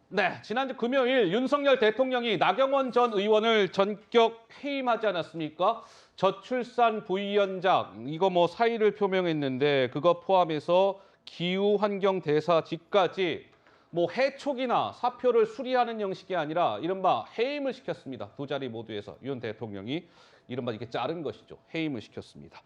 네, 지난주 금요일 윤석열 대통령이 나경원 전 의원을 전격 해임하지 않았습니까? 저출산 부위원장 이거 뭐 사의를 표명했는데 그거 포함해서 기후환경대사직까지 뭐 해촉이나 사표를 수리하는 형식이 아니라 이른바 해임을 시켰습니다. 두 자리 모두에서 윤 대통령이 이른바 이렇게 자른 것이죠. 해임을 시켰습니다.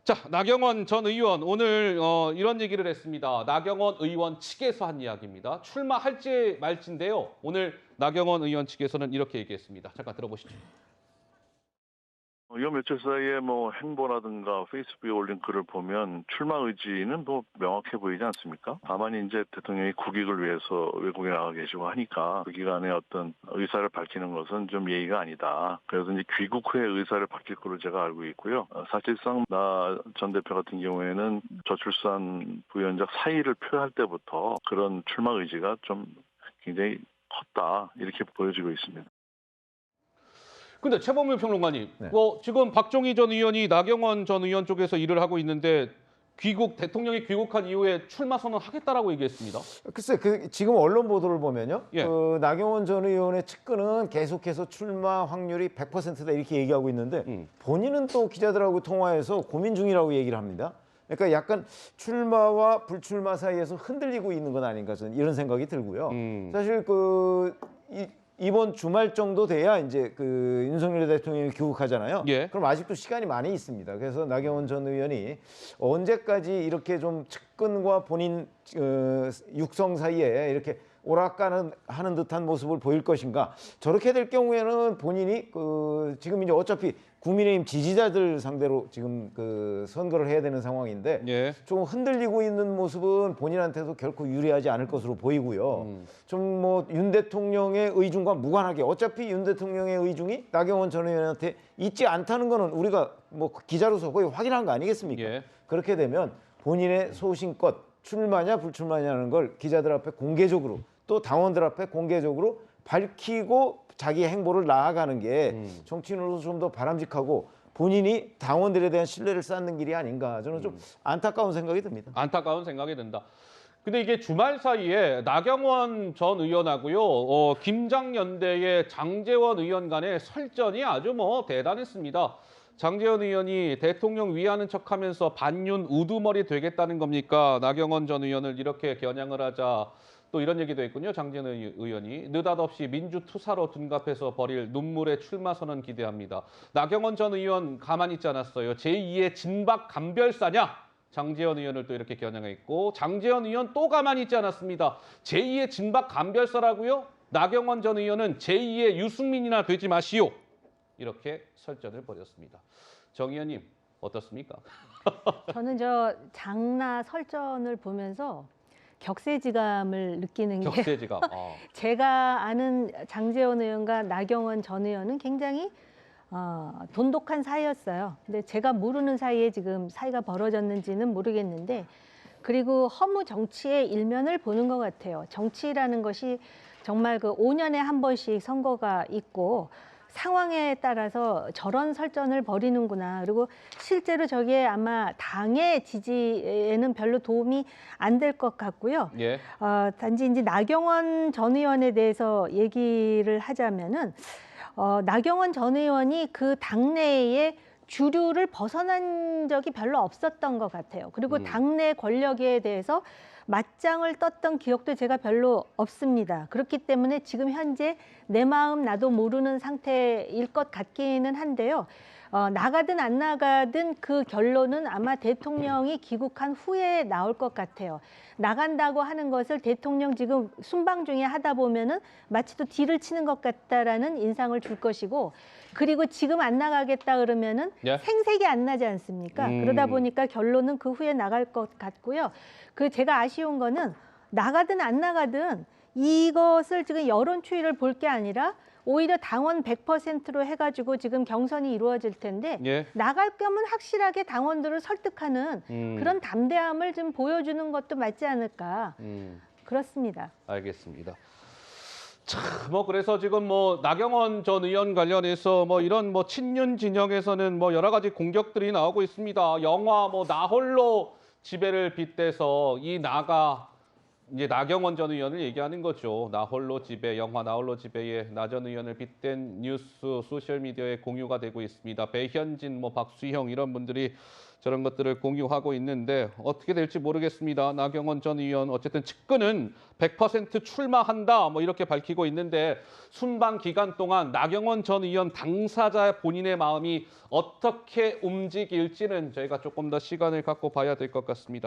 자, 나경원 전 의원 오늘 이런 얘기를 했습니다. 나경원 의원 측에서 한 이야기입니다. 출마할지 말지인데요. 오늘 나경원 의원 측에서는 이렇게 얘기했습니다. 잠깐 들어보시죠. 요 며칠 사이에 뭐 행보라든가 페이스북에 올린 글을 보면 출마 의지는 뭐 명확해 보이지 않습니까? 다만 이제 대통령이 국익을 위해서 외국에 나가 계시고 하니까 그 기간에 어떤 의사를 밝히는 것은 좀 예의가 아니다. 그래서 이제 귀국 후에 의사를 밝힐 걸로 제가 알고 있고요. 사실상 나 전 대표 같은 경우에는 저출산 부위원장 사의를 표할 때부터 그런 출마 의지가 좀 굉장히 컸다 이렇게 보여지고 있습니다. 근데 최범일 평론가님, 네. 지금 박종희 전 의원이 나경원 전 의원 쪽에서 일을 하고 있는데 대통령이 귀국한 이후에 출마 선언하겠다라고 얘기했습니다. 글쎄, 지금 언론 보도를 보면요. 예. 나경원 전 의원의 측근은 계속해서 출마 확률이 100%다 이렇게 얘기하고 있는데 본인은 또 기자들하고 통화해서 고민 중이라고 얘기를 합니다. 그러니까 약간 출마와 불출마 사이에서 흔들리고 있는 건 아닌가 저는 이런 생각이 들고요. 사실 이번 주말 정도 돼야 이제 윤석열 대통령이 귀국하잖아요. 예. 그럼 아직도 시간이 많이 있습니다. 그래서 나경원 전 의원이 언제까지 이렇게 좀 측근과 본인 육성 사이에 이렇게 오락가는 듯한 모습을 보일 것인가? 저렇게 될 경우에는 본인이 지금 이제 어차피 국민의힘 지지자들 상대로 지금 선거를 해야 되는 상황인데 예. 조금 흔들리고 있는 모습은 본인한테도 결코 유리하지 않을 것으로 보이고요. 좀 뭐 윤 대통령의 의중과 무관하게 어차피 윤 대통령의 의중이 나경원 전 의원한테 있지 않다는 거는 우리가 뭐 기자로서 거의 확인한 거 아니겠습니까? 예. 그렇게 되면 본인의 소신껏 출마냐 불출마냐는 걸 기자들 앞에 공개적으로 또 당원들 앞에 공개적으로 밝히고 자기 행보를 나아가는 게 정치인으로서 좀 더 바람직하고 본인이 당원들에 대한 신뢰를 쌓는 길이 아닌가 저는 좀 안타까운 생각이 듭니다. 안타까운 생각이 든다. 근데 이게 주말 사이에 나경원 전 의원하고요, 김장연대의 장제원 의원 간의 설전이 아주 뭐 대단했습니다. 장제원 의원이 대통령 위하는 척하면서 반윤 우두머리 되겠다는 겁니까? 나경원 전 의원을 이렇게 겨냥을 하자. 또 이런 얘기도 했군요. 장제원 의원이 느닷없이 민주투사로 둔갑해서 벌일 눈물의 출마 선언 기대합니다. 나경원 전 의원 가만히 있지 않았어요. 제2의 진박 감별사냐? 장제원 의원을 또 이렇게 겨냥했고 장제원 의원 또 가만히 있지 않았습니다. 제2의 진박 감별사라고요? 나경원 전 의원은 제2의 유승민이나 되지 마시오. 이렇게 설전을 벌였습니다. 정 의원님 어떻습니까? 저는 저 장나 설전을 보면서 격세지감을 느끼는 게 격세지감. 제가 아는 장제원 의원과 나경원 전 의원은 굉장히 돈독한 사이였어요. 근데 제가 모르는 사이에 지금 사이가 벌어졌는지는 모르겠는데 그리고 허무 정치의 일면을 보는 것 같아요. 정치라는 것이 정말 5년에 한 번씩 선거가 있고 상황에 따라서 저런 설전을 벌이는구나. 그리고 실제로 저게 아마 당의 지지에는 별로 도움이 안 될 것 같고요. 예. 단지 이제 나경원 전 의원에 대해서 얘기를 하자면은 나경원 전 의원이 그 당내에 주류를 벗어난 적이 별로 없었던 것 같아요. 그리고 당내 권력에 대해서 맞짱을 떴던 기억도 제가 별로 없습니다. 그렇기 때문에 지금 현재 내 마음 나도 모르는 상태일 것 같기는 한데요. 나가든 안 나가든 그 결론은 아마 대통령이 귀국한 후에 나올 것 같아요. 나간다고 하는 것을 대통령 지금 순방 중에 하다 보면은 마치 또 딜을 치는 것 같다라는 인상을 줄 것이고 그리고 지금 안 나가겠다 그러면은 예. 생색이 안 나지 않습니까? 그러다 보니까 결론은 그 후에 나갈 것 같고요. 제가 아쉬운 거는 나가든 안 나가든 이것을 지금 여론 추이를 볼 게 아니라 오히려 당원 100%로 해가지고 지금 경선이 이루어질 텐데 예. 나갈 거면 확실하게 당원들을 설득하는 그런 담대함을 좀 보여주는 것도 맞지 않을까 그렇습니다. 알겠습니다. 참, 그래서 지금 나경원 전 의원 관련해서 이런 친윤 진영에서는 여러 가지 공격들이 나오고 있습니다. 영화 나 홀로 지배를 빗대서 이 나가 이제 나경원 전 의원을 얘기하는 거죠. 나 홀로 집에, 영화 나 홀로 집에의 나 전 의원을 빗댄 뉴스 소셜 미디어에 공유가 되고 있습니다. 배현진, 박수형 이런 분들이 저런 것들을 공유하고 있는데 어떻게 될지 모르겠습니다. 나경원 전 의원 어쨌든 측근은 100% 출마한다 이렇게 밝히고 있는데 순방 기간 동안 나경원 전 의원 당사자 본인의 마음이 어떻게 움직일지는 저희가 조금 더 시간을 갖고 봐야 될 것 같습니다.